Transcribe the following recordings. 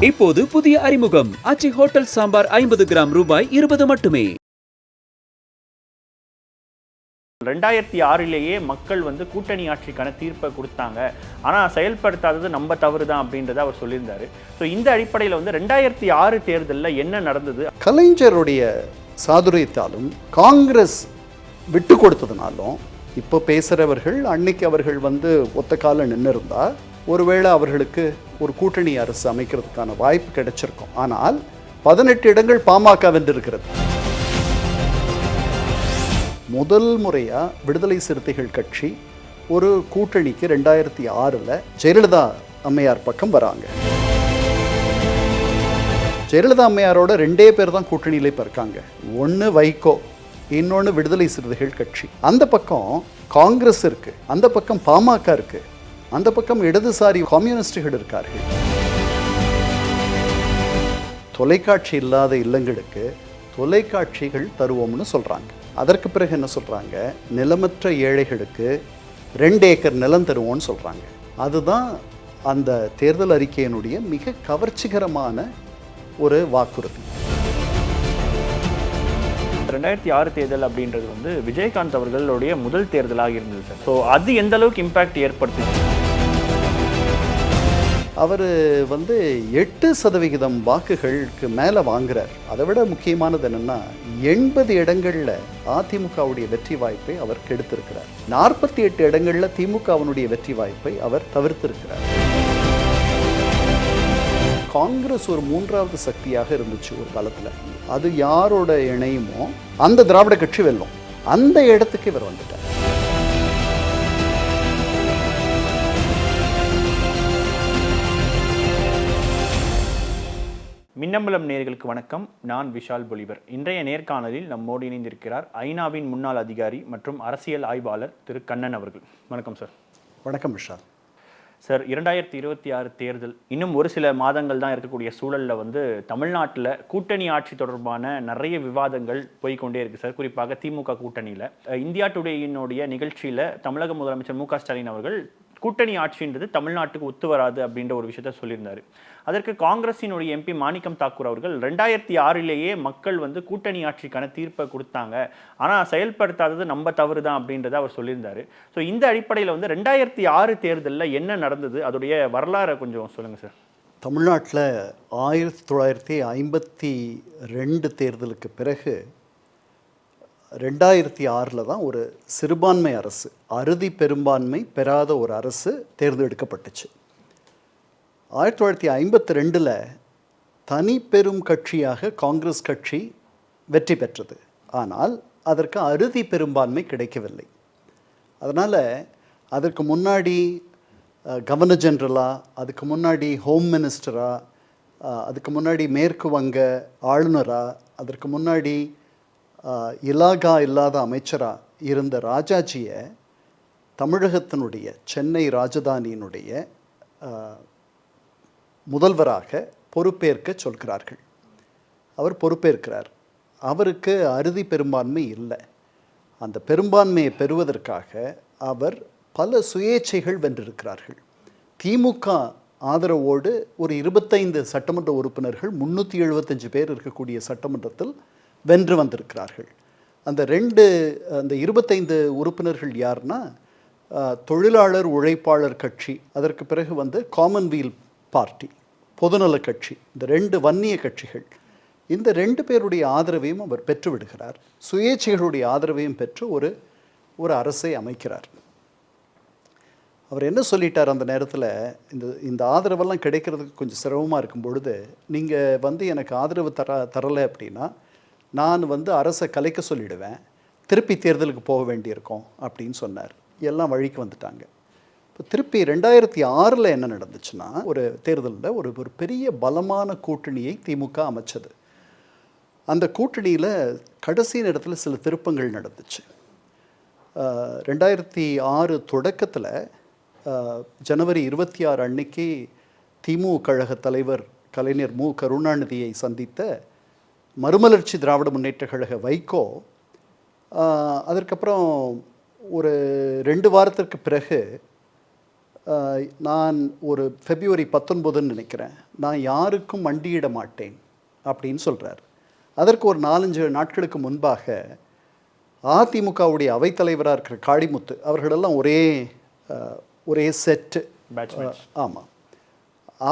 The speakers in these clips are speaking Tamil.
இப்போது புதிய அறிமுகம் ஆச்சி ஹோட்டல் சாம்பார் 50 கிராம் ரூபாய் 20 மட்டுமே. 2006லேயே மக்கள் கூட்டணி ஆட்சிக்கான தீர்ப்பை கொடுத்தாங்க. ஆனால் செயல்படுத்தாதது நம்ம தவறு தான் அப்படின்றத அவர் சொல்லியிருந்தாரு. ஸோ இந்த அடிப்படையில் 2006 தேர்தலில் என்ன நடந்தது? கலைஞருடைய சாதுரியத்தாலும் காங்கிரஸ் விட்டு கொடுத்ததுனாலும் இப்போ பேசுகிறவர்கள் அன்னைக்கு அவர்கள் ஒத்த கால நின்று இருந்தா ஒருவேளை அவர்களுக்கு ஒரு கூட்டணி அரசு அமைக்கிறதுக்கான வாய்ப்பு கிடைச்சிருக்கும். ஆனால் 18 இடங்கள் பாமக வென்றிருக்கிறது. முதல் முறையா விடுதலை சிறுத்தைகள் கட்சி ஒரு கூட்டணிக்கு 2006ல் ஜெயலலிதா அம்மையார் பக்கம் வராங்க. ஜெயலலிதா அம்மையாரோட 2 பேர் தான் கூட்டணியில இப்போ இருக்காங்க. ஒன்று வைகோ, இன்னொன்று விடுதலை சிறுத்தைகள் கட்சி. அந்த பக்கம் காங்கிரஸ் இருக்கு, அந்த பக்கம் பாமக இருக்கு, அந்த பக்கம் இடதுசாரி கம்யூனிஸ்டுகள் இருக்கார்கள். தொலைக்காட்சி இல்லாத இல்லங்களுக்கு தொலைக்காட்சிகள் தருவோம்னு சொல்றாங்க. அதற்கு பிறகு என்ன சொல்றாங்க? நிலமற்ற ஏழைகளுக்கு 2 ஏக்கர் நிலம் தருவோம்னு சொல்றாங்க. அதுதான் அந்த தேர்தல் அறிக்கையினுடைய மிக கவர்ச்சிகரமான ஒரு வாக்குறுதி. 2006 தேர்தல் அப்படின்றது விஜயகாந்த் அவர்களுடைய முதல் தேர்தலாக இருந்தது சார். ஸோ அது எந்த அளவுக்கு இம்பாக்ட் ஏற்படுத்துச்சு? அவர் 8% வாக்குகளுக்கு மேலே வாங்குறார். அதை விட முக்கியமானது என்னென்னா 80 இடங்களில் அதிமுகவுடைய வெற்றி வாய்ப்பை அவர் கெடுத்திருக்கிறார். 48 இடங்களில் திமுகவினுடைய வெற்றி வாய்ப்பை அவர் தவிர்த்திருக்கிறார். காங்கிரஸ் ஒரு 3வது சக்தியாக இருந்துச்சு ஒரு காலத்தில். அது யாரோட இணையுமோ அந்த திராவிட கட்சி வெல்லும். அந்த இடத்துக்கு இவர் வந்துட்டார். மின்னம்பலம் நேயர்களுக்கு வணக்கம். நான் விஷால் பொலிவர். இன்றைய நேர்காணலில் நம்மோடு இணைந்திருக்கிறார் ஐநாவின் முன்னாள் அதிகாரி மற்றும் அரசியல் ஆய்வாளர் திரு கண்ணன் அவர்கள். வணக்கம் சார். வணக்கம் விஷால். சார், 2026 தேர்தல் இன்னும் ஒரு சில மாதங்கள் தான் இருக்கக்கூடிய சூழலில் தமிழ்நாட்டில் கூட்டணி ஆட்சி தொடர்பான நிறைய விவாதங்கள் போய்கொண்டே இருக்குது சார். குறிப்பாக திமுக கூட்டணியில். இந்தியா டுடேயினுடைய நிகழ்ச்சியில் தமிழக முதலமைச்சர் மு.க. ஸ்டாலின் அவர்கள் கூட்டணி ஆட்சின்றது தமிழ்நாட்டுக்கு ஒத்து வராது அப்படின்ற ஒரு விஷயத்த சொல்லியிருந்தாரு. அதற்கு காங்கிரஸினுடைய எம்பி மாணிக்கம் தாக்கூர் அவர்கள் 2006லேயே மக்கள் கூட்டணி ஆட்சிக்கான தீர்ப்பை கொடுத்தாங்க, ஆனால் செயல்படுத்தாதது நம்ம தவறு தான் அப்படின்றத அவர் சொல்லியிருந்தாரு. ஸோ இந்த அடிப்படையில் 2006 தேர்தலில் என்ன நடந்தது, அதோடைய வரலாறை கொஞ்சம் சொல்லுங்கள் சார். தமிழ்நாட்டில் 1952 தேர்தலுக்கு பிறகு 2006 தான் ஒரு சிறுபான்மை அரசு, அறுதி பெரும்பான்மை பெறாத ஒரு அரசு தேர்ந்தெடுக்கப்பட்டுச்சு. 1952 தனி பெரும் கட்சியாக காங்கிரஸ் கட்சி வெற்றி பெற்றது. ஆனால் அதற்கு அறுதி பெரும்பான்மை கிடைக்கவில்லை. அதனால் அதற்கு முன்னாடி கவர்னர் ஜெனரலாக, அதுக்கு முன்னாடி ஹோம் மினிஸ்டராக, அதுக்கு முன்னாடி மேற்கு வங்க ஆளுநராக, அதற்கு முன்னாடி இலாகா இல்லாத அமைச்சராக இருந்த ராஜாஜியை தமிழகத்தினுடைய சென்னை ராஜதானியினுடைய முதல்வராக பொறுப்பேற்க சொல்கிறார்கள். அவர் பொறுப்பேற்கிறார். அவருக்கு அறுதி பெரும்பான்மை இல்லை. அந்த பெரும்பான்மையை பெறுவதற்காக அவர் பல சுயேட்சைகள் வென்றிருக்கிறார்கள். திமுக ஆதரவோடு ஒரு 25 சட்டமன்ற உறுப்பினர்கள் 375 பேர் இருக்கக்கூடிய சட்டமன்றத்தில் வென்று வந்திருக்கிறார்கள். அந்த 25 உறுப்பினர்கள் யாருன்னா தொழிலாளர் உழைப்பாளர் கட்சி, அதற்கு பிறகு காமன்வெல்த் பார்ட்டி, பொதுநல கட்சி, இந்த 2 வன்னிய கட்சிகள், இந்த 2 பேருடைய ஆதரவையும் அவர் பெற்று விடுகிறார். சுயேட்சைகளுடைய ஆதரவையும் பெற்று ஒரு அரசை அமைக்கிறார். அவர் என்ன சொல்லிட்டார் அந்த நேரத்தில்? இந்த ஆதரவெல்லாம் கிடைக்கிறதுக்கு கொஞ்சம் சிரமமாக இருக்கும் பொழுது, நீங்கள் எனக்கு ஆதரவு தரலை அப்படின்னா நான் அரசை கலைக்க சொல்லிடுவேன், திருப்பி தேர்தலுக்கு போக வேண்டியிருக்கோம் அப்படின்னு சொன்னார். எல்லாம் வழிக்கு வந்துட்டாங்க. இப்போ திருப்பி 2006 என்ன நடந்துச்சுன்னா, ஒரு தேர்தலில் ஒரு பெரிய பலமான கூட்டணியை திமுக அமைச்சது. அந்த கூட்டணியில் கடைசி நேரத்தில் சில திருப்பங்கள் நடந்துச்சு. 2006 தொடக்கத்தில் ஜனவரி 26 அன்னைக்கு திமுக கழக தலைவர் கலைஞர் மு. கருணாநிதியை சந்தித்த மறுமலர்ச்சி திராவிட முன்னேற்ற கழக வைகோ, அதற்கப்புறம் ஒரு 2 வாரத்திற்கு பிறகு நான் ஒரு February 19ன்னு நினைக்கிறேன், நான் யாருக்கும் மண்டியிட மாட்டேன் அப்படின்னு சொல்கிறார். அதற்கு ஒரு 4-5 நாட்களுக்கு முன்பாக அதிமுகவுடைய அவைத்தலைவராக இருக்கிற காளிமுத்து அவர்களெல்லாம் ஒரே செட்டு. ஆமாம்.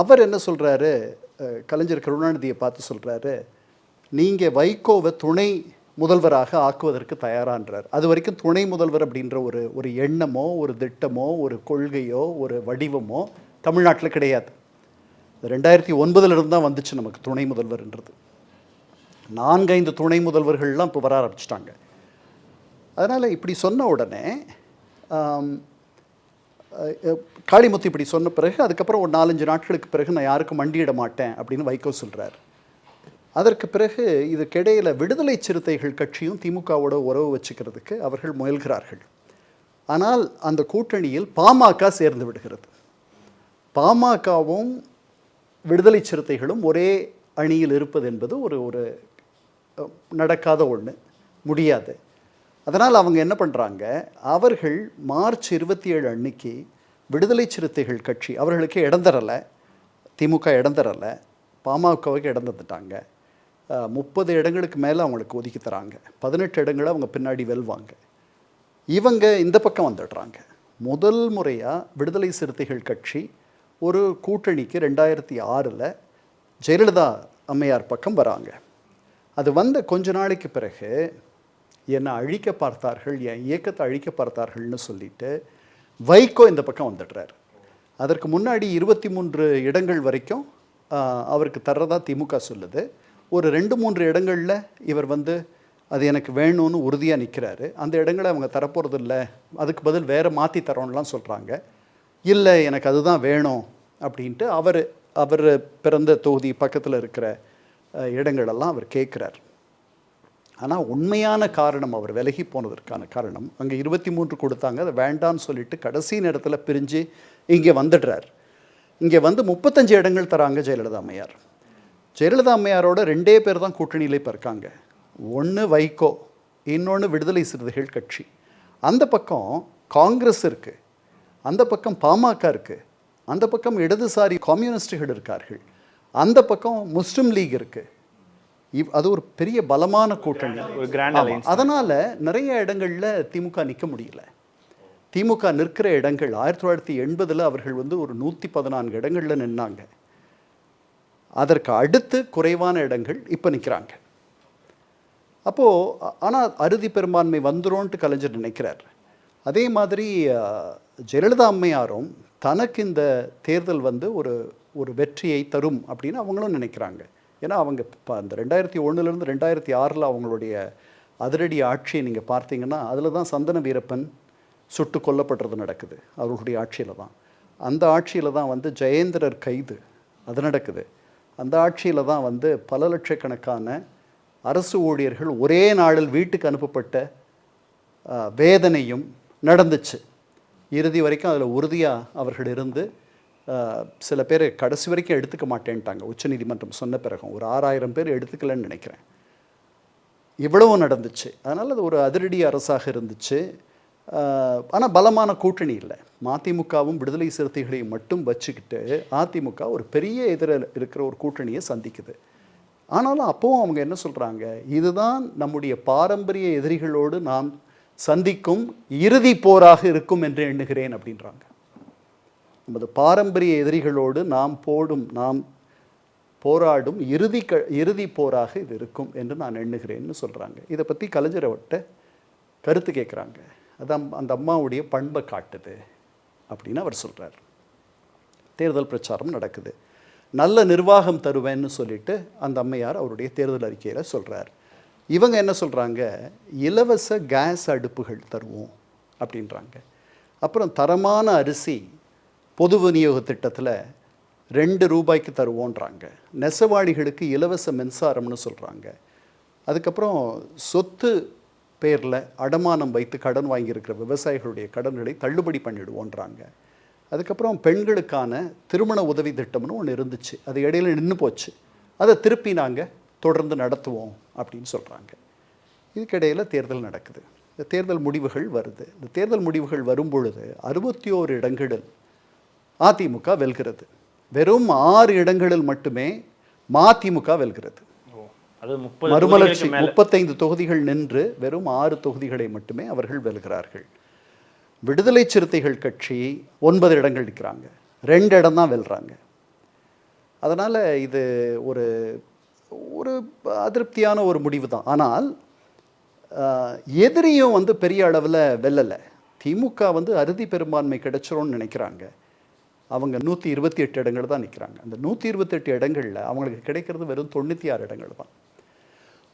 அவர் என்ன சொல்கிறாரு, கலைஞர் கருணாநிதியை பார்த்து சொல்கிறாரு, நீங்கள் வைகோவை துணை முதல்வராக ஆக்குவதற்கு தயாரான்றார். அது வரைக்கும் துணை முதல்வர் அப்படின்ற ஒரு எண்ணமோ ஒரு திட்டமோ ஒரு கொள்கையோ ஒரு வடிவமோ தமிழ்நாட்டில் கிடையாது. 2009 தான் வந்துச்சு நமக்கு துணை முதல்வர்ன்றது. 4-5 துணை முதல்வர்கள்லாம் இப்போ வர ஆரம்பிச்சிட்டாங்க. அதனால் இப்படி சொன்ன உடனே காளிமுத்து இப்படி சொன்ன பிறகு அதுக்கப்புறம் ஒரு 4-5 நாட்களுக்கு பிறகு நான் யாருக்கும் மண்டியிட மாட்டேன் அப்படின்னு வைகோ சொல்கிறார். அதற்கு பிறகு இதுக்கிடையில் விடுதலை சிறுத்தைகள் கட்சியும் திமுகவோட உறவு வச்சுக்கிறதுக்கு அவர்கள் முயல்கிறார்கள். ஆனால் அந்த கூட்டணியில் பாமக சேர்ந்து விடுகிறது. பாமகவும் விடுதலை சிறுத்தைகளும் ஒரே அணியில் இருப்பது என்பது ஒரு நடக்காத ஒன்று, முடியாது. அதனால் அவங்க என்ன பண்ணுறாங்க, அவர்கள் மார்ச் 27 அன்னைக்கு விடுதலை சிறுத்தைகள் கட்சி அவர்களுக்கு இடம் தரலை, திமுக இடம் தரலை, பாமகவுக்கு இடம் தந்துட்டாங்க. 30 இடங்களுக்கு மேலே அவங்களுக்கு ஒதுக்கி தராங்க. 18 இடங்களை அவங்க பின்னாடி வெல்வாங்க. இவங்க இந்த பக்கம் வந்துடுறாங்க. முதல் முறையாக விடுதலை சிறுத்தைகள் கட்சி ஒரு கூட்டணிக்கு 2006 ஜெயலலிதா அம்மையார் பக்கம் வராங்க. அது வந்த கொஞ்ச நாளைக்கு பிறகு என்னை அழிக்க பார்த்தார்கள், என் இயக்கத்தை அழிக்க பார்த்தார்கள்னு சொல்லிட்டு வைகோ இந்த பக்கம் வந்துடுறார். அதற்கு முன்னாடி 23 இடங்கள் வரைக்கும் அவருக்கு தர்றதா திமுக சொல்லுது. ஒரு 2-3 இடங்களில் இவர் அது எனக்கு வேணும்னு உறுதியாக நிற்கிறாரு. அந்த இடங்களை அவங்க தரப்போகிறது இல்லை, அதுக்கு பதில் வேறு மாற்றி தரோன்னெலாம் சொல்கிறாங்க. இல்லை எனக்கு அதுதான் வேணும் அப்படின்ட்டு அவர் பிறந்த தொகுதி பக்கத்தில் இருக்கிற இடங்களெல்லாம் அவர் கேட்குறார். ஆனால் உண்மையான காரணம், அவர் விலகி போனதற்கான காரணம், அங்கே 23 கொடுத்தாங்க, அதை வேண்டான்னு சொல்லிட்டு கடைசி நேரத்தில் பிரிஞ்சு இங்கே வந்துடுறார். இங்கே 35 இடங்கள் தராங்க ஜெயலலிதா அம்மையார். ஜெயலலிதா அம்மையாரோட 2 பேர் தான் கூட்டணியில் இப்போ இருக்காங்க. ஒன்று வைகோ, இன்னொன்று விடுதலை சிறுத்தைகள் கட்சி. அந்த பக்கம் காங்கிரஸ் இருக்குது, அந்த பக்கம் பாமக இருக்குது, அந்த பக்கம் இடதுசாரி கம்யூனிஸ்டுகள் இருக்கார்கள், அந்த பக்கம் முஸ்லிம் லீக் இருக்குது. அது ஒரு பெரிய பலமான கூட்டணி. அதனால் நிறைய இடங்களில் திமுக நிற்க முடியல. திமுக நிற்கிற இடங்கள் 1980 அவர்கள் ஒரு 114 இடங்களில் நின்னாங்க. அதற்கு அடுத்து குறைவான இடங்கள் இப்போ நிற்கிறாங்க. அப்போது ஆனால் அறுதி பெரும்பான்மை வந்துரும்ன்ட்டு கலைஞர் நினைக்கிறார். அதே மாதிரி ஜெயலலிதா அம்மையாரும் தனக்கு இந்த தேர்தல் ஒரு வெற்றியை தரும் அப்படின்னு அவங்களும் நினைக்கிறாங்க. ஏன்னா அவங்க இப்போ அந்த 2001 2006 அவங்களுடைய அதிரடி ஆட்சியை நீங்கள் பார்த்தீங்கன்னா அதில் தான் சந்தன வீரப்பன் சுட்டு கொல்லப்படுறது நடக்குது, அவர்களுடைய ஆட்சியில் தான். அந்த ஆட்சியில் தான் ஜெயேந்திரர் கைது அது நடக்குது. அந்த ஆட்சியில் தான் பல லட்சக்கணக்கான அரசு ஊழியர்கள் ஒரே நாளில் வீட்டுக்கு அனுப்பப்பட்ட வேதனையும் நடந்துச்சு. இறுதி வரைக்கும் அதில் உறுதியாக அவர்கள் இருந்து சில பேர் கடைசி வரைக்கும் எடுத்துக்க மாட்டேன்ட்டாங்க. உச்சநீதிமன்றம் சொன்ன பிறகும் ஒரு 6000 பேர் எடுத்துக்கலன்னு நினைக்கிறேன். இவ்வளவும் நடந்துச்சு. அதனால் அது ஒரு அதிரடி அரசாக இருந்துச்சு. ஆனால் பலமான கூட்டணி இல்லை. மதிமுகவும் விடுதலை சிறுத்தைகளையும் மட்டும் வச்சுக்கிட்டு அதிமுக ஒரு பெரிய எதிரில் இருக்கிற ஒரு கூட்டணியை சந்திக்குது. ஆனாலும் அப்போவும் அவங்க என்ன சொல்கிறாங்க, இதுதான் நம்முடைய பாரம்பரிய எதிரிகளோடு நாம் சந்திக்கும் இறுதி போராக இருக்கும் என்று எண்ணுகிறேன் அப்படின்றாங்க. நமது பாரம்பரிய எதிரிகளோடு நாம் போராடும் இறுதி போராக இது இருக்கும் என்று நான் எண்ணுகிறேன்னு சொல்கிறாங்க. இதை பற்றி கலைஞரவட்ட கருத்து கேட்குறாங்க. அதான் அந்த அம்மாவுடைய பண்பை காட்டுது அப்படின்னு அவர் சொல்கிறார். தேர்தல் பிரச்சாரம் நடக்குது. நல்ல நிர்வாகம் தருவேன்னு சொல்லிட்டு அந்த அம்மையார் அவருடைய தேர்தல் அறிக்கையில் சொல்கிறார். இவங்க என்ன சொல்கிறாங்க, இலவச கேஸ் அடுப்புகள் தருவோம் அப்படின்றாங்க. அப்புறம் தரமான அரிசி பொது விநியோக திட்டத்தில் 2 ரூபாய்க்கு தருவோன்றாங்க. நெசவாளிகளுக்கு இலவச மின்சாரம்னு சொல்கிறாங்க. அதுக்கப்புறம் சொத்து பேரில் அடமானம் வைத்து கடன் வாங்கியிருக்கிற விவசாயிகளுடைய கடன்களை தள்ளுபடி பண்ணிடுவோன்றாங்க. அதுக்கப்புறம் பெண்களுக்கான திருமண உதவி திட்டம்னு ஒன்று இருந்துச்சு, அது இடையில நின்று போச்சு, அதை திருப்பி நாங்கள் தொடர்ந்து நடத்துவோம் அப்படின்னு சொல்கிறாங்க. இதுக்கிடையில் தேர்தல் நடக்குது. இந்த தேர்தல் முடிவுகள் வருது. இந்த தேர்தல் முடிவுகள் வரும் பொழுது 61 இடங்களில் அதிமுக வெல்கிறது. வெறும் 6 இடங்களில் மட்டுமே மதிமுக வெல்கிறது. மறுமலர்ச்சி 35 தொகுதிகள் நின்று வெறும் 6 தொகுதிகளை மட்டுமே அவர்கள் வெல்கிறார்கள். விடுதலை சிறுத்தைகள் கட்சி 9 இடங்கள் நிற்கிறாங்க, 2 இடம் தான் வெல்றாங்க. அதனால் இது ஒரு ஒரு அதிருப்தியான ஒரு முடிவு தான். ஆனால் எதிரியும் பெரிய அளவில் வெல்லலை. திமுக அறுதி பெரும்பான்மை கிடைச்சிரும்னு நினைக்கிறாங்க. அவங்க 128 இடங்கள் தான் நிற்கிறாங்க. அந்த 128 இடங்களில் அவங்களுக்கு கிடைக்கிறது வெறும் 96 இடங்கள் தான்.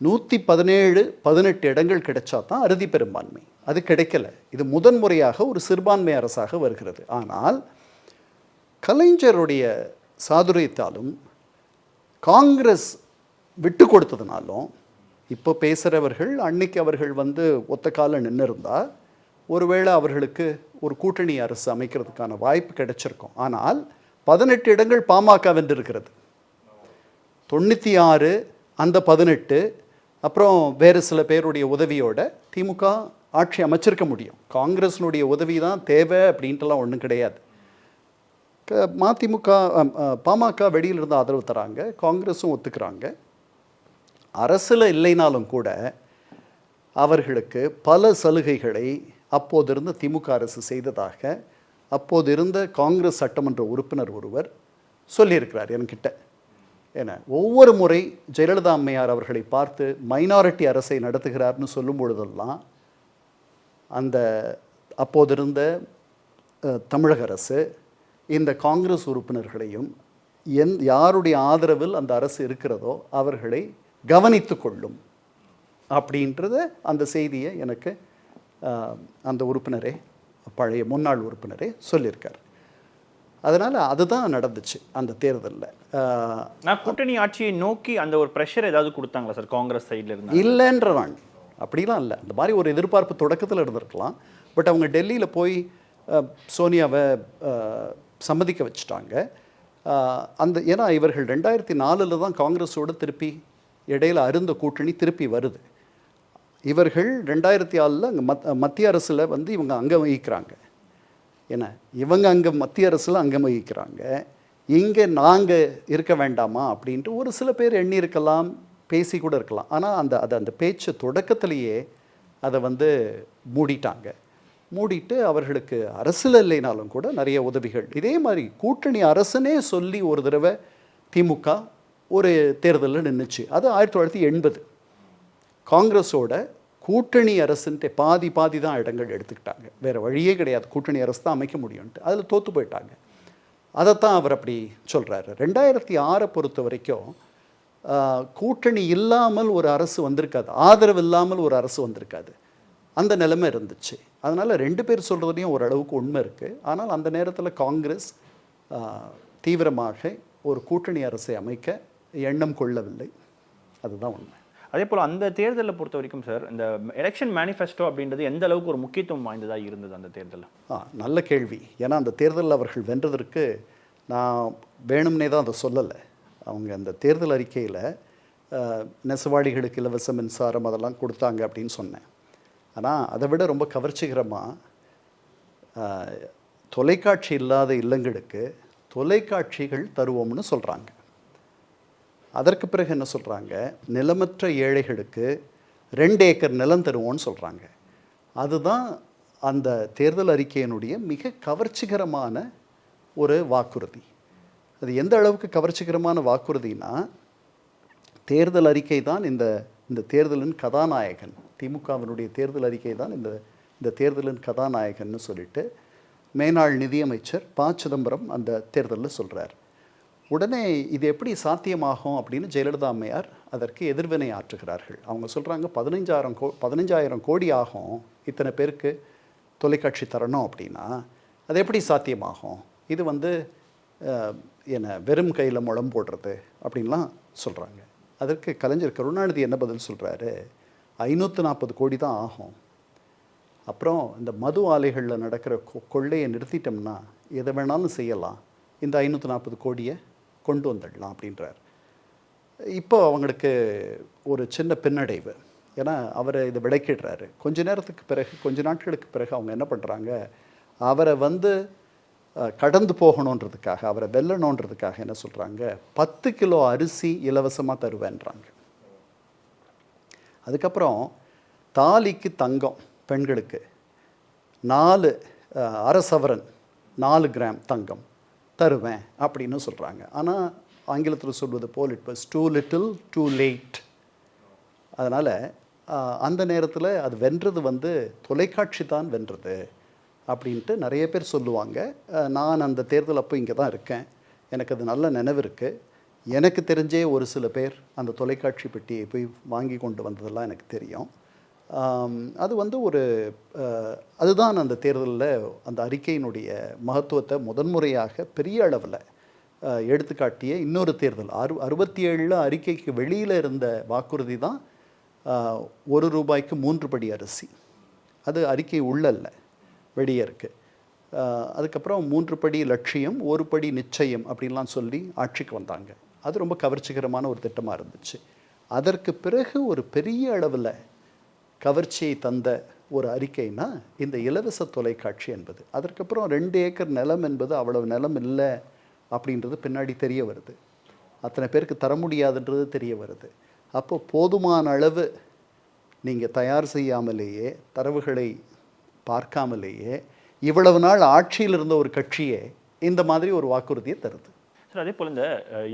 117-18 இடங்கள் கிடைச்சா தான் அறுதி பெரும்பான்மை. அது கிடைக்கல. இது முதன்முறையாக ஒரு சிறுபான்மை அரசாக வருகிறது. ஆனால் கலைஞருடைய சாதுரியத்தாலும் காங்கிரஸ் விட்டு கொடுத்ததுனாலும் இப்போ பேசுகிறவர்கள் அன்னைக்கு அவர்கள் ஒத்த கால நின்று இருந்தால் ஒருவேளை அவர்களுக்கு ஒரு கூட்டணி அரசு அமைக்கிறதுக்கான வாய்ப்பு கிடைச்சிருக்கும். ஆனால் 18 இடங்கள் பாமக வென்றிருக்கிறது. 96 அந்த 18 அப்புறம் வேறு சில பேருடைய உதவியோட திமுக ஆட்சி அமைச்சிருக்க முடியும். காங்கிரஸினுடைய உதவி தான் தேவை அப்படின்ட்டுலாம் ஒன்றும் கிடையாது. மதிமுக பாமக வெளியில் இருந்து ஆதரவு தராங்க, காங்கிரஸும் ஒத்துக்கிறாங்க. அரசில் இல்லைனாலும் கூட அவர்களுக்கு பல சலுகைகளை அப்போது இருந்த திமுக அரசு செய்ததாக அப்போது இருந்த காங்கிரஸ் சட்டமன்ற உறுப்பினர் ஒருவர் சொல்லியிருக்கிறார் என்கிட்ட. ஏன்னா ஒவ்வொரு முறை ஜெயலலிதா அம்மையார் அவர்களை பார்த்து மைனாரிட்டி அரசை நடத்துகிறார்னு சொல்லும் பொழுதெல்லாம் அந்த அப்போது இருந்த தமிழக அரசு இந்த காங்கிரஸ் உறுப்பினர்களையும் யாருடைய ஆதரவில் அந்த அரசு இருக்கிறதோ அவர்களை கவனித்து கொள்ளும் அப்படின்றத அந்த செய்தியை எனக்கு அந்த உறுப்பினரே, பழைய முன்னாள் உறுப்பினரே சொல்லியிருக்கார். அதனால் அதுதான் நடந்துச்சு அந்த தேர்தலில். நான் கூட்டணி ஆட்சியை நோக்கி அந்த ஒரு ப்ரெஷர் ஏதாவது கொடுத்தாங்களா சார் காங்கிரஸ் சைடில் இருந்து? இல்லைன்றவாங்க, அப்படிலாம் இல்லை. அந்த மாதிரி ஒரு எதிர்பார்ப்பு தொடக்கத்தில் இருந்திருக்கலாம். பட் அவங்க டெல்லியில் போய் சோனியாவை சம்மதிக்க வச்சுட்டாங்க. ஏன்னா இவர்கள் 2004 தான் காங்கிரஸோடு திருப்பி இடையில் அருந்த கூட்டணி திருப்பி வருது. இவர்கள் 2006 அங்கே மத்திய அரசில் இவங்க அங்கம் வகிக்கிறாங்க. ஏன்னா இவங்க அங்கே மத்திய அரசில் அங்கம் வகிக்கிறாங்க, இங்கே நாங்கள் இருக்க வேண்டாமா அப்படின்ட்டு ஒரு சில பேர் எண்ணியிருக்கலாம், பேசி கூட இருக்கலாம். ஆனால் அந்த பேச்சு தொடக்கத்திலேயே அதை மூடிட்டாங்க. மூடிட்டு அவர்களுக்கு அரசில் இல்லைனாலும் கூட நிறைய உதவிகள். இதே மாதிரி கூட்டணி அரசனே சொல்லி ஒரு தடவை திமுக ஒரு தேர்தலில் நின்றுச்சு. அது 1980. காங்கிரஸோட கூட்டணி அரசுன்ட்டு பாதி தான் இடங்கள் எடுத்துக்கிட்டாங்க. வேறு வழியே கிடையாது, கூட்டணி அரசு தான் அமைக்க முடியும்ன்ட்டு. அதில் தோற்று போயிட்டாங்க. அதைத்தான் அவர் அப்படி சொல்கிறாரு. 2006 பொறுத்த வரைக்கும் கூட்டணி இல்லாமல் ஒரு அரசு வந்திருக்காது, ஆதரவு இல்லாமல் ஒரு அரசு வந்திருக்காது. அந்த நிலைமை இருந்துச்சு. அதனால் 2 பேர் சொல்கிறதுலையும் ஓரளவுக்கு உண்மை இருக்குது. ஆனால் அந்த நேரத்தில் காங்கிரஸ் தீவிரமாக ஒரு கூட்டணி அரசை அமைக்க எண்ணம் கொள்ளவில்லை. அதுதான் உண்மை. அதே போல் அந்த தேர்தலை பொறுத்த வரைக்கும் சார், இந்த எலெக்ஷன் மேனிஃபெஸ்டோ அப்படின்றது எந்த அளவுக்கு ஒரு முக்கியத்துவம் வாய்ந்ததாக இருந்தது அந்த தேர்தலில்? நல்ல கேள்வி. ஏன்னா அந்த தேர்தலில் அவர்கள் வென்றதற்கு நான் வேணும்னே தான் அதை சொல்லலை. அவங்க அந்த தேர்தல் அறிக்கையில் நெசவாளிகளுக்கு இலவச மின்சாரம் அதெல்லாம் கொடுத்தாங்க அப்படின்னு சொன்னேன். ஆனால் அதை விட ரொம்ப கவர்ச்சிகரமாக தொலைக்காட்சி இல்லாத இல்லங்களுக்கு தொலைக்காட்சிகள் தருவோம்னு சொல்கிறாங்க. அதற்கு பிறகு என்ன சொல்கிறாங்க, நிலமற்ற ஏழைகளுக்கு 2 ஏக்கர் நிலம் தருவோம்னு சொல்கிறாங்க. அதுதான் அந்த தேர்தல் அறிக்கையினுடைய மிக கவர்ச்சிகரமான ஒரு வாக்குறுதி. அது எந்த அளவுக்கு கவர்ச்சிகரமான வாக்குறுதினா, தேர்தல் அறிக்கை தான் இந்த தேர்தலின் கதாநாயகன். திமுகவினுடைய தேர்தல் அறிக்கை தான் இந்த தேர்தலின் கதாநாயகன்னு சொல்லிட்டு மேனாள் நிதியமைச்சர் ப. சிதம்பரம் அந்த தேர்தலில் சொல்கிறார். உடனே இது எப்படி சாத்தியமாகும் அப்படின்னு ஜெயலலிதா அம்மையார் அதற்கு எதிர்வினை ஆற்றுகிறார்கள். அவங்க சொல்கிறாங்க 15,000 கோடி ஆகும் இத்தனை பேருக்கு தொலைக்காட்சி தரணும் அப்படின்னா, அது எப்படி சாத்தியமாகும்? இது என்ன வெறும் கையில் முழம் போடுறது அப்படின்லாம் சொல்கிறாங்க. அதற்கு கலைஞர் கருணாநிதி என்ன பதில் சொல்கிறாரு, 540 கோடி தான் ஆகும். அப்புறம் இந்த மது ஆலைகளில் நடக்கிற கொள்ளையை நிறுத்திட்டோம்னா எதை வேணாலும் செய்யலாம், இந்த 540 கோடியை கொண்டு வந்துடலாம் அப்படின்றார். இப்போ அவங்களுக்கு ஒரு சின்ன பின்னடைவு. ஏன்னா அவரை இதை விளக்கிடுறாரு. கொஞ்ச நாட்களுக்கு பிறகு அவங்க என்ன பண்ணுறாங்க, அவரை கடந்து போகணுன்றதுக்காக, அவரை வெல்லணுன்றதுக்காக என்ன சொல்கிறாங்க, 10 கிலோ அரிசி இலவசமாக தருவேன்றாங்க. அதுக்கப்புறம் தாலிக்கு தங்கம் பெண்களுக்கு 4 அரை சவரன் 4 கிராம் தங்கம் தருவேன் அப்படின்னு சொல்கிறாங்க. ஆனால் ஆங்கிலத்தில் சொல்வது போல் it was too little too late. அதனால் அந்த நேரத்தில் அது வென்றது வந்து தொலைக்காட்சி தான் வென்றது அப்படின்ட்டு நிறைய பேர் சொல்லுவாங்க. நான் அந்த தேர்தல் அப்போ இங்கே தான் இருக்கேன், எனக்கு அது நல்ல நினைவு இருக்குது. எனக்கு தெரிஞ்சே ஒரு சில பேர் அந்த தொலைக்காட்சி பெட்டியை போய் வாங்கி கொண்டு வந்ததெல்லாம் எனக்கு தெரியும். அது வந்து அதுதான் அந்த தேர்தலில் அந்த அறிக்கையினுடைய மகத்துவத்தை முதன்முறையாக பெரிய அளவில் எடுத்துக்காட்டிய இன்னொரு தேர்தல். 67 அறிக்கைக்கு வெளியில் இருந்த வாக்குறுதி தான் ₹1 3 படி அரிசி. அது அறிக்கை உள்ளல்ல, வெளியே இருக்குது. அதுக்கப்புறம் 3 படி லட்சியம் 1 படி நிச்சயம் அப்படின்லாம் சொல்லி ஆட்சிக்கு வந்தாங்க. அது ரொம்ப கவர்ச்சிகரமான ஒரு திட்டமாக இருந்துச்சு. அதற்கு பிறகு ஒரு பெரிய அளவில் கவர்ச்சியை தந்த ஒரு அறிக்கைனா இந்த இலவச தொலைக்காட்சி என்பது. அதற்கப்புறம் 2 ஏக்கர் நிலம் என்பது அவ்வளவு நிலம் இல்லை அப்படின்றது பின்னாடி தெரிய வருது. அத்தனை பேருக்கு தர முடியாதுன்றது தெரிய வருது. அப்போ போதுமான அளவு நீங்கள் தயார் செய்யாமலேயே, தரவுகளை பார்க்காமலேயே இவ்வளவு நாள் ஆட்சியில் இருந்த ஒரு கட்சியே இந்த மாதிரி ஒரு வாக்குறுதியை தருது. சார், அதே போல் இந்த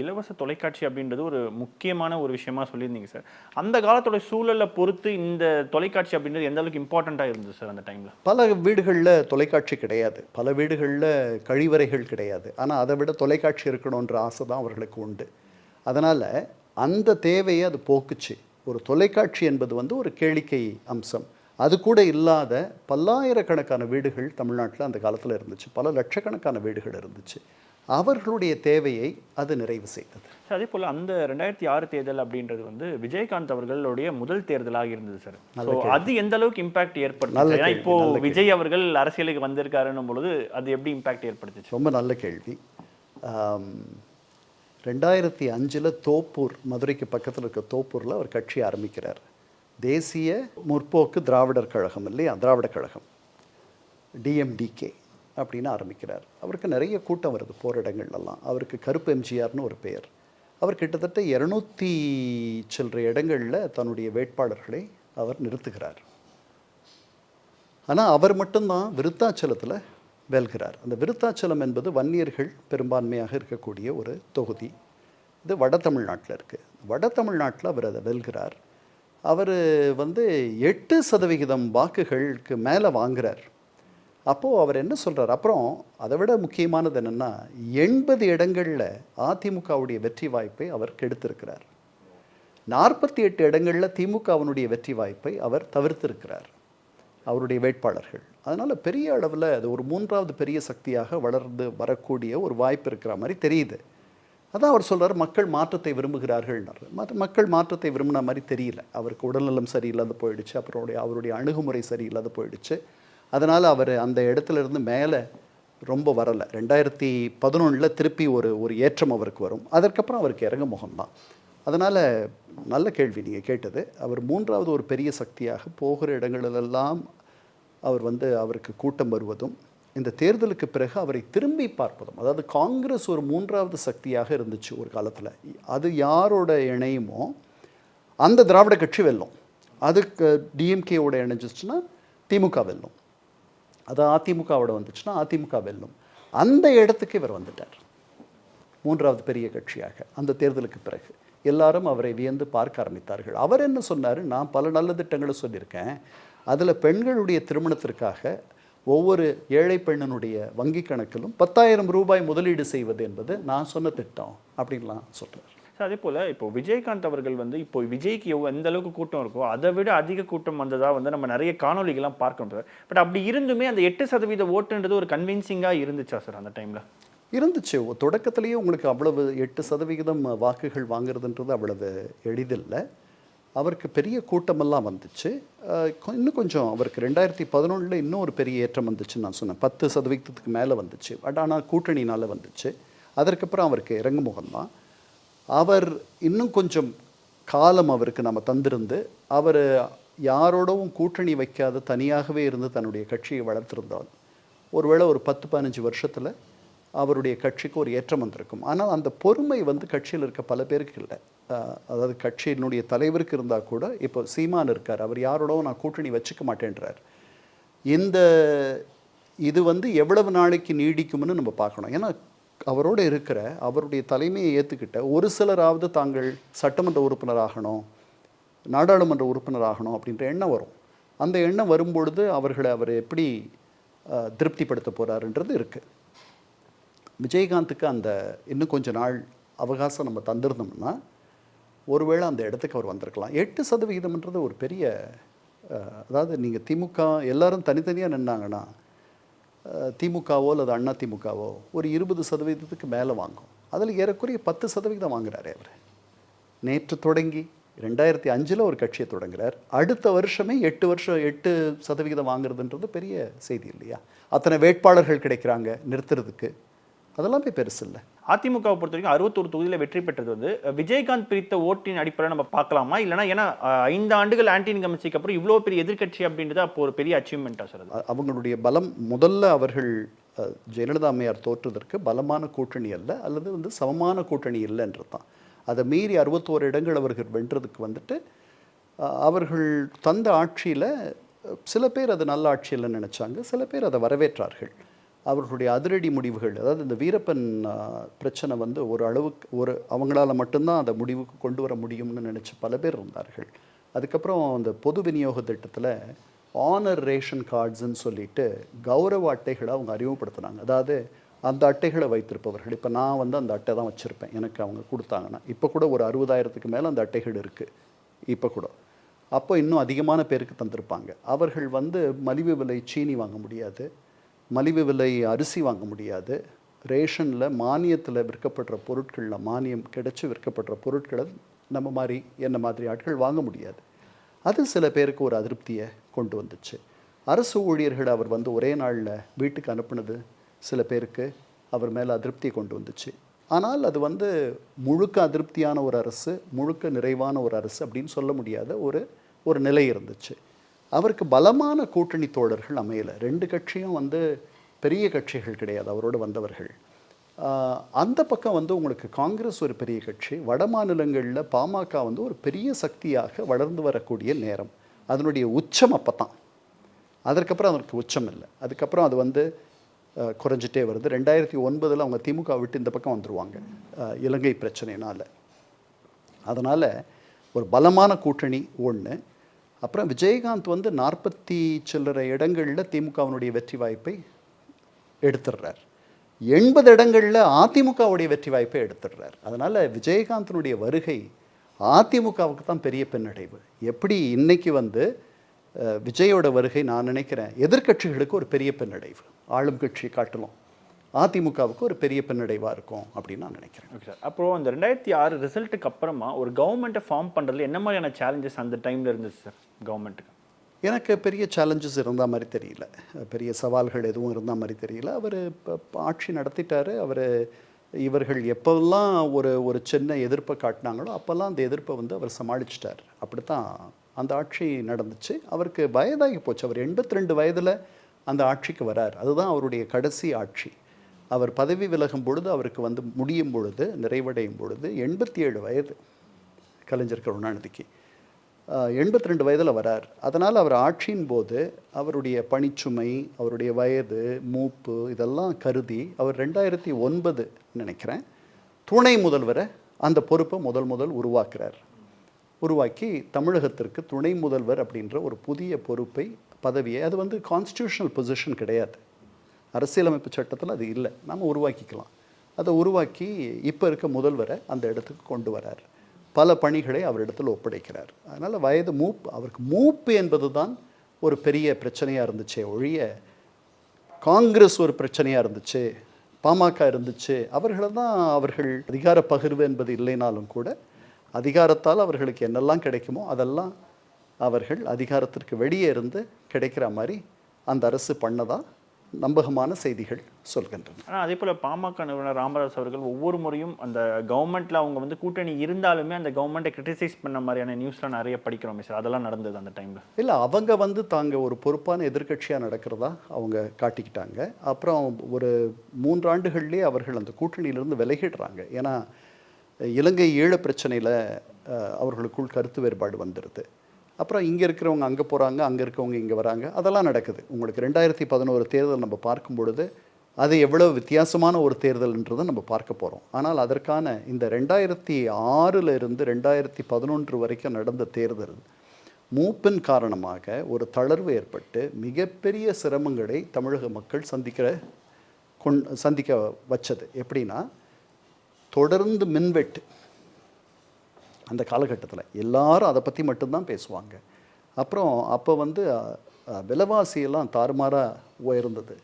இலவச தொலைக்காட்சி அப்படின்றது ஒரு முக்கியமான ஒரு விஷயமா சொல்லியிருந்தீங்க சார். அந்த காலத்தோட சூழலை பொறுத்து இந்த தொலைக்காட்சி அப்படின்றது எந்த அளவுக்கு இம்பார்ட்டண்ட்டாக இருந்தது சார் அந்த டைமில்? பல வீடுகளில் தொலைக்காட்சி கிடையாது, பல வீடுகளில் கழிவறைகள் கிடையாது. ஆனால் அதை விட தொலைக்காட்சி இருக்கணுன்ற ஆசை தான் அவர்களுக்கு உண்டு. அதனால் அந்த தேவையை அது போக்குச்சு. ஒரு தொலைக்காட்சி என்பது வந்து ஒரு கேளிக்கை அம்சம். அது கூட இல்லாத பல்லாயிரக்கணக்கான வீடுகள் தமிழ்நாட்டில் அந்த காலத்தில் இருந்துச்சு, பல லட்சக்கணக்கான வீடுகள் இருந்துச்சு. அவர்களுடைய தேவையை அது நிறைவு செய்தது. அதே போல் அந்த 2006 தேர்தல் அப்படின்றது வந்து விஜயகாந்த் அவர்களுடைய முதல் தேர்தலாக இருந்தது சார். அது எந்த அளவுக்கு இம்பாக்ட் ஏற்படுத்துது? ஏன்னா இப்போ விஜய் அவர்கள் அரசியலுக்கு வந்திருக்காருன்னும் பொழுது அது எப்படி இம்பாக்ட் ஏற்படுத்துச்சு? ரொம்ப நல்ல கேள்வி. 2005 தோப்பூர், மதுரைக்கு பக்கத்தில் இருக்க தோப்பூரில் அவர் கட்சி ஆரம்பிக்கிறார். தேசிய முற்போக்கு திராவிடர் கழகம் இல்லையா, திராவிட கழகம், டிஎம்டிகே அப்படின்னு ஆரம்பிக்கிறார். அவருக்கு நிறைய கூட்டம் வருது போகிற இடங்கள்லாம். அவருக்கு கருப்பு எம்ஜிஆர்னு ஒரு பெயர். அவர் கிட்டத்தட்ட 200 சில்லறை இடங்களில் தன்னுடைய வேட்பாளர்களை அவர் நிறுத்துகிறார். ஆனால் அவர் மட்டும்தான் விருத்தாச்சலத்தில் வெல்கிறார். அந்த விருத்தாச்சலம் என்பது வன்னியர்கள் பெரும்பான்மையாக இருக்கக்கூடிய ஒரு தொகுதி. இது வட தமிழ்நாட்டில் இருக்குது. வட தமிழ்நாட்டில் அவர் அதை வெல்கிறார். அவர் வந்து 8% வாக்குகளுக்கு மேலே வாங்குகிறார். அப்போது அவர் என்ன சொல்கிறார், அப்புறம் அதை விட முக்கியமானது என்னென்னா 80 இடங்களில் அதிமுகவுடைய வெற்றி வாய்ப்பை அவர் கெடுத்திருக்கிறார். 48 இடங்களில் திமுகவினுடைய வெற்றி வாய்ப்பை அவர் தவிர்த்திருக்கிறார் அவருடைய வேட்பாளர்கள். அதனால் பெரிய அளவில் அது ஒரு 3வது பெரிய சக்தியாக வளர்ந்து வரக்கூடிய ஒரு வாய்ப்பு இருக்கிற மாதிரி தெரியுது. அதான் அவர் சொல்கிறார், மக்கள் மாற்றத்தை விரும்புகிறார்கள்னார். மக்கள் மாற்றத்தை விரும்பின மாதிரி தெரியல. அவருக்கு உடல்நலம் சரியில்லாத போயிடுச்சு, அப்புறம் அவருடைய அணுகுமுறை சரியில்லாத போயிடுச்சு. அதனால் அவர் அந்த இடத்துல இருந்து மேலே ரொம்ப வரலை. 2011 திருப்பி ஒரு ஏற்றம் அவருக்கு வரும். அதற்கப்புறம் அவருக்கு இறங்க முகம்தான். அதனால் நல்ல கேள்வி நீங்கள் கேட்டது. அவர் 3வது ஒரு பெரிய சக்தியாக போகிற இடங்களிலெல்லாம் அவர் வந்து அவருக்கு கூட்டம் வருவதும், இந்த தேர்தலுக்கு பிறகு அவரை திரும்பி பார்ப்பதும். அதாவது காங்கிரஸ் ஒரு 3வது சக்தியாக இருந்துச்சு ஒரு காலத்தில். அது யாரோட இணையுமோ அந்த திராவிட கட்சி வெல்லும். அதுக்கு டிஎம்கேவோட இணைஞ்சிச்சுன்னா திமுக வெல்லும். அது அதிமுகவோட வந்துச்சுன்னா அதிமுக வெல்லும். அந்த இடத்துக்கு இவர் வந்துட்டார் 3வது பெரிய கட்சியாக. அந்த தேர்தலுக்கு பிறகு எல்லாரும் அவரை வியந்து பார்க்க ஆரம்பித்தார்கள். அவர் என்ன சொன்னார், நான் பல நல்ல திட்டங்களை சொல்லியிருக்கேன், அதில் பெண்களுடைய திருமணத்திற்காக ஒவ்வொரு ஏழை பெண்ணனுடைய வங்கி கணக்கிலும் ₹10,000 முதலீடு செய்வது என்பது நான் சொன்ன திட்டம் அப்படின்லாம் சொல்கிறார். அதே போல் இப்போ விஜயகாந்த் அவர்கள் வந்து இப்போ விஜய்க்கு எந்த அளவுக்கு கூட்டம் இருக்கோ அதை விட அதிக கூட்டம் வந்ததாக வந்து நம்ம நிறைய காணொலிகள்லாம் பார்க்கணும் சார். பட் அப்படி இருந்துமே அந்த 8% ஓட்டுன்றது ஒரு கன்வின்சிங்காக இருந்துச்சா சார் அந்த டைமில்? இருந்துச்சு. தொடக்கத்திலேயே உங்களுக்கு அவ்வளவு 8% வாக்குகள் வாங்குறதுன்றது அவ்வளவு எளிதில்லை. அவருக்கு பெரிய கூட்டமெல்லாம் வந்துச்சு. இன்னும் கொஞ்சம் அவருக்கு 2011 இன்னும் ஒரு பெரிய ஏற்றம் வந்துச்சுன்னு நான் சொன்னேன். 10% மேலே வந்துச்சு. பட் ஆனால் கூட்டணினால் வந்துச்சு. அதற்கப்புறம் அவருக்கு இறங்குமுகம்தான். அவர் இன்னும் கொஞ்சம் காலம் அவருக்கு நம்ம தந்திருந்து அவர் யாரோடவும் கூட்டணி வைக்காத தனியாகவே இருந்து தன்னுடைய கட்சியை வளர்த்திருந்தால் ஒருவேளை ஒரு 10-15 வருஷத்தில் அவருடைய கட்சிக்கு ஒரு ஏற்றம் வந்திருக்கும். ஆனால் அந்த பொறுமை வந்து கட்சியில் இருக்க பல பேருக்கு இல்லை. அதாவது கட்சியினுடைய தலைவருக்கு இருந்தால் கூட, இப்போ சீமான் இருக்கார், அவர் யாரோடவும் நான் கூட்டணி வச்சுக்க மாட்டேன்றார். இது வந்து எவ்வளவு நாளைக்கு நீடிக்கும்னு நம்ம பார்க்கணும். ஏன்னா அவரோடு இருக்கிற அவருடைய தலைமையை ஏற்றுக்கிட்ட ஒரு சிலராவது தாங்கள் சட்டமன்ற உறுப்பினர் ஆகணும், நாடாளுமன்ற உறுப்பினர் ஆகணும் அப்படின்ற எண்ணம் வரும். அந்த எண்ணம் வரும்பொழுது அவர் எப்படி திருப்திப்படுத்த போகிறாருன்றது இருக்குது. விஜயகாந்துக்கு அந்த இன்னும் கொஞ்ச நாள் அவகாசம் நம்ம தந்திருந்தோம்னா ஒருவேளை அந்த இடத்துக்கு அவர் வந்திருக்கலாம். 8% ஒரு பெரிய, அதாவது நீங்கள் திமுக எல்லாரும் தனித்தனியாக நின்னாங்கன்னா திமுகவோ அல்லது அண்ணா திமுகவோ ஒரு 20% மேலே வாங்கும். அதில் ஏறக்குறைய 10% வாங்குறாரு அவர். நேற்று தொடங்கி 2005 ஒரு கட்சியை தொடங்குறார், அடுத்த வருஷமே 8% வாங்குறதுன்றது பெரிய செய்தி இல்லையா? அத்தனை வேட்பாளர்கள் கிடைக்கிறாங்க நிறுத்துறதுக்கு, அதெல்லாமே பெருசு இல்லை. அதிமுகவை பொறுத்த வரைக்கும் 61 தொகுதியில் வெற்றி பெற்றது வந்து விஜயகாந்த் பிரித்த ஓட்டின் அடிப்படையில் நம்ம பார்க்கலாமா? இல்லைனா ஏன்னா 5 ஆண்டுகள் ஆன்டி இன்கம்பன்சிக்கு அப்புறம் இவ்வளோ பெரிய எதிர்கட்சி அப்படின்றது அப்போ ஒரு பெரிய அச்சீவ்மெண்ட்டாக சார்? அவங்களுடைய பலம் முதல்ல அவர்கள் ஜெயலலிதா அம்மையார் தோற்றுவதற்கு பலமான கூட்டணி அல்ல, அல்லது வந்து சமமான கூட்டணி இல்லைன்றது தான். அதை மீறி 61 இடங்கள் அவர்கள் வென்றதுக்கு வந்துட்டு அவர்கள் தந்த ஆட்சியில் சில பேர் அது நல்ல ஆட்சி இல்லைன்னு நினச்சாங்க, சில பேர் அதை வரவேற்றார்கள். அவர்களுடைய அதிரடி முடிவுகள், அதாவது இந்த வீரப்பன் பிரச்சனை வந்து ஒரு அளவுக்கு அவங்களால மட்டும்தான் அந்த முடிவுக்கு கொண்டு வர முடியும்னு நினச்சி பல பேர் இருந்தார்கள். அதுக்கப்புறம் அந்த பொது விநியோக திட்டத்தில் ஆனர் ரேஷன் கார்ட்ஸுன்னு சொல்லிட்டு கௌரவ அட்டைகளை அவங்க அறிமுகப்படுத்தினாங்க. அதாவது அந்த அட்டைகளை வைத்திருப்பவர்கள், இப்போ நான் வந்து அந்த அட்டை தான் வச்சுருப்பேன், எனக்கு அவங்க கொடுத்தாங்கன்னா இப்போ கூட ஒரு 60,000க்கு மேலே அந்த அட்டைகள் இருக்குது. இப்போ கூட அப்போ இன்னும் அதிகமான பேருக்கு தந்திருப்பாங்க. அவர்கள் வந்து மலிவு விலை சீனி வாங்க முடியாது, மலிவு விலை அரிசி வாங்க முடியாது, ரேஷனில் மானியத்தில் விற்கப்படுற பொருட்களில் மானியம் கிடைச்சி விற்கப்படுற பொருட்களை நம்ம மாதிரி என்ன மாதிரி ஆட்கள் வாங்க முடியாது. அது சில பேருக்கு ஒரு அதிருப்தியை கொண்டு வந்துச்சு. அரசு ஊழியர்கள் அவர் வந்து ஒரே நாளில் வீட்டுக்கு அனுப்புனது சில பேருக்கு அவர் மேலே அதிருப்தியை கொண்டு வந்துச்சு. ஆனால் அது வந்து முழுக்க அதிருப்தியான ஒரு அரசு, முழுக்க நிறைவான ஒரு அரசு அப்படின்னு சொல்ல முடியாத ஒரு நிலை இருந்துச்சு. அவருக்கு பலமான கூட்டணி தோழர்கள் அமையலை. 2 கட்சியும் வந்து பெரிய கட்சிகள் கிடையாது அவரோடு வந்தவர்கள். அந்த பக்கம் வந்து உங்களுக்கு காங்கிரஸ் ஒரு பெரிய கட்சி, வட மாநிலங்களில் பாமக வந்து ஒரு பெரிய சக்தியாக வளர்ந்து வரக்கூடிய நேரம், அதனுடைய உச்சம் அப்போ தான். அதற்கப்புறம் அதற்கு உச்சம் இல்லை. அதுக்கப்புறம் அது வந்து குறைஞ்சிட்டே வருது. 2009 அவங்க திமுக விட்டு இந்த பக்கம் வந்துடுவாங்க இலங்கை பிரச்சனையினால். அதனால் ஒரு பலமான கூட்டணி ஒன்று. அப்புறம் விஜயகாந்த் வந்து 40 சில்லறை இடங்களில் திமுகவினுடைய வெற்றி வாய்ப்பை எடுத்துடுறார். 80 இடங்களில் அதிமுகவுடைய வெற்றி வாய்ப்பை எடுத்துடுறார். அதனால் விஜயகாந்தினுடைய வருகை அதிமுகவுக்கு தான் பெரிய பின்னடைவு. எப்படி இன்னைக்கு வந்து விஜயோட வருகை நான் நினைக்கிறேன் எதிர்கட்சிகளுக்கு ஒரு பெரிய பின்னடைவு, ஆளும் கட்சி காட்டிலும் அதிமுகவுக்கு ஒரு பெரிய பின்னடைவாக இருக்கும் அப்படின்னு நான் நினைக்கிறேன். Okay sir. அப்புறம் அந்த 2006 ரிசல்ட்டுக்கு அப்புறமா ஒரு கவர்மெண்ட்டை ஃபார்ம் பண்ணுறதுல என்ன மாதிரியான சேலஞ்சஸ் அந்த டைமில் இருந்துச்சு சார் கவர்மெண்ட்டுக்கு? எனக்கு பெரிய சேலஞ்சஸ் இருந்த மாதிரி தெரியல, பெரிய சவால்கள் எதுவும் இருந்த மாதிரி தெரியல. அவர் ஆட்சி நடத்திட்டார். இவர்கள் எப்போல்லாம் ஒரு சின்ன எதிர்ப்பை காட்டினாங்களோ அப்போல்லாம் அந்த எதிர்ப்பை வந்து அவர் சமாளிச்சிட்டார். அப்படித்தான் அந்த ஆட்சி நடந்துச்சு. அவருக்கு வயதாகி போச்சு. அவர் 82 வயதில் அந்த ஆட்சிக்கு வரார். அதுதான் அவருடைய கடைசி ஆட்சி. அவர் பதவி விலகும் பொழுது அவருக்கு வந்து முடியும் பொழுது, நிறைவடையும் பொழுது 87 வயது கலைஞர் கருணாநிதிக்கு. 82 வயதில் வரார். அதனால் அவர் ஆட்சியின் போது அவருடைய பணிச்சுமை, அவருடைய வயது, மூப்பு இதெல்லாம் கருதி அவர் 2009 நினைக்கிறேன் துணை முதல்வரை அந்த பொறுப்பை முதல் உருவாக்கி தமிழகத்திற்கு துணை முதல்வர் அப்படின்ற ஒரு புதிய பொறுப்பை, பதவியை, அது வந்து கான்ஸ்டியூஷனல் பொசிஷன் கிடையாது, அரசியலமைப்பு சட்டத்தில் அது இல்லை, நாம் உருவாக்கிக்கலாம். அதை உருவாக்கி இப்போ இருக்க முதல்வரை அந்த இடத்துக்கு கொண்டு வரார். பல பணிகளை அவரிடத்தில் ஒப்படைக்கிறார். அதனால் அவருக்கு மூப்பு என்பது தான் ஒரு பெரிய பிரச்சனையாக இருந்துச்சே ஒழிய காங்கிரஸ் ஒரு பிரச்சனையாக இருந்துச்சு, பாமக இருந்துச்சு. அவர்கள் அதிகார பகிர்வு என்பது இல்லைனாலும் கூட அதிகாரத்தால் அவர்களுக்கு என்னெல்லாம் கிடைக்குமோ அதெல்லாம் அவர்கள் அதிகாரத்திற்கு வெளியே இருந்து கிடைக்கிற மாதிரி அந்த அரசு பண்ணதா நம்பகமான செய்திகள் சொல்கின்றன. ஆனால் அதே போல் பாமக நிறுவனர் ராமதாஸ் அவர்கள் ஒவ்வொரு முறையும் அந்த கவர்மெண்ட்டில் அவங்க வந்து கூட்டணி இருந்தாலுமே அந்த கவர்மெண்ட்டை கிரிட்டிசைஸ் பண்ண மாதிரியான நியூஸ்லாம் நிறைய படிக்கிறோமே சார், அதெல்லாம் நடந்தது அந்த டைமில்? இல்லை, அவங்க வந்து தாங்க ஒரு பொறுப்பான எதிர்க்கட்சியாக நடக்கிறதா அவங்க காட்டிக்கிட்டாங்க. அப்புறம் ஒரு 3 ஆண்டுகள்லேயே அவர்கள் அந்த கூட்டணியிலிருந்து விலகிடுறாங்க. ஏன்னா இலங்கை ஈழ பிரச்சனையில் அவர்களுக்குள் கருத்து வேறுபாடு வந்துடுது. அப்புறம் இங்கே இருக்கிறவங்க அங்கே போகிறாங்க, அங்கே இருக்கவங்க இங்கே வராங்க, அதெல்லாம் நடக்குது. உங்களுக்கு 2011 தேர்தல் நம்ம பார்க்கும் பொழுது அது எவ்வளோ வித்தியாசமான ஒரு தேர்தல்ன்றதை நம்ம பார்க்க போகிறோம். ஆனால் அதற்கான இந்த 2006 இருந்து 2011 வரைக்கும் நடந்த தேர்தல் மூப்பின் காரணமாக ஒரு தளர்வு ஏற்பட்டு மிகப்பெரிய சிரமங்களை தமிழக மக்கள் சந்திக்க வச்சது. எப்படின்னா, தொடர்ந்து மின்வெட்டு. அந்த காலகட்டத்தில் எல்லாரும் அதை பற்றி மட்டும்தான் பேசுவாங்க. அப்புறம் அப்போ வந்து விலைவாசியெல்லாம் தாறுமாறாக உயர்ந்தது,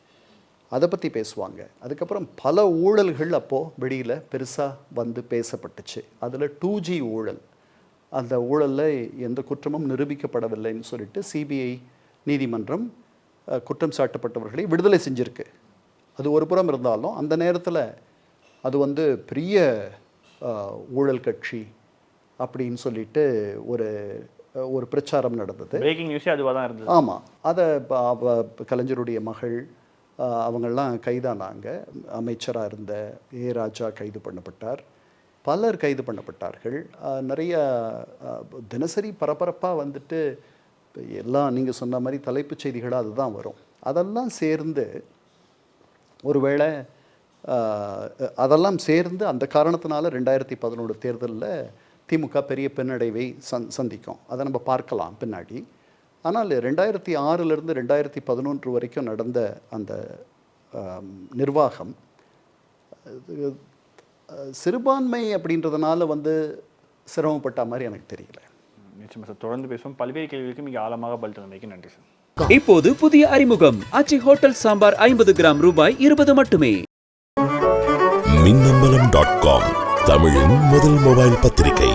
அதை பற்றி பேசுவாங்க. அதுக்கப்புறம் பல ஊழல்கள் அப்போது வெளியில் பெருசாக வந்து பேசப்பட்டுச்சு. அதில் 2G ஊழல், அந்த ஊழலில் எந்த குற்றமும் நிரூபிக்கப்படவில்லைன்னு சொல்லிட்டு சிபிஐ நீதிமன்றம் குற்றம் சாட்டப்பட்டவர்களை விடுதலை செஞ்சுருக்கு. அது ஒரு புறம் இருந்தாலும் அந்த நேரத்தில் அது வந்து பெரிய ஊழல் கட்சி அப்படின்னு சொல்லிட்டு ஒரு பிரச்சாரம் நடந்தது. பிரேக்கிங் நியூஸே அதுவாக தான் இருந்தது. ஆமாம், அதை கலைஞருடைய மகள் அவங்கெல்லாம் கைதானாங்க. அமைச்சராக இருந்த ராஜா கைது பண்ணப்பட்டார், பலர் கைது பண்ணப்பட்டார்கள். நிறைய தினசரி பரபரப்பாக வந்துட்டு எல்லாம் நீங்கள் சொன்ன மாதிரி தலைப்புச் செய்திகளாக அதுதான் வரும். அதெல்லாம் சேர்ந்து ஒருவேளை அதெல்லாம் சேர்ந்து அந்த காரணத்தினால 2011 தேர்தலில் திமுக பெரிய பின்னடைவை சந்திக்கும். அதை நம்ம பார்க்கலாம் பின்னாடி. ஆனால் 2006 2011 வரைக்கும் நடந்த அந்த நிர்வாகம் சிறுபான்மை அப்படின்றதுனால வந்து சிரமப்பட்ட மாதிரி எனக்கு தெரியல. நிச்சயமாக சார், தொடர்ந்து பேசுவோம். பல்வேறு கேள்விகளுக்கு மிக ஆழமாக பதில் தந்தமைக்கு நன்றி சார். இப்போது புதிய அறிமுகம் ஆச்சி ஹோட்டல் சாம்பார் 50 கிராம் ரூபாய் 20 மட்டுமே. மின்னம்பலம்.com, தமிழின் முதல் மொபைல் பத்திரிகை.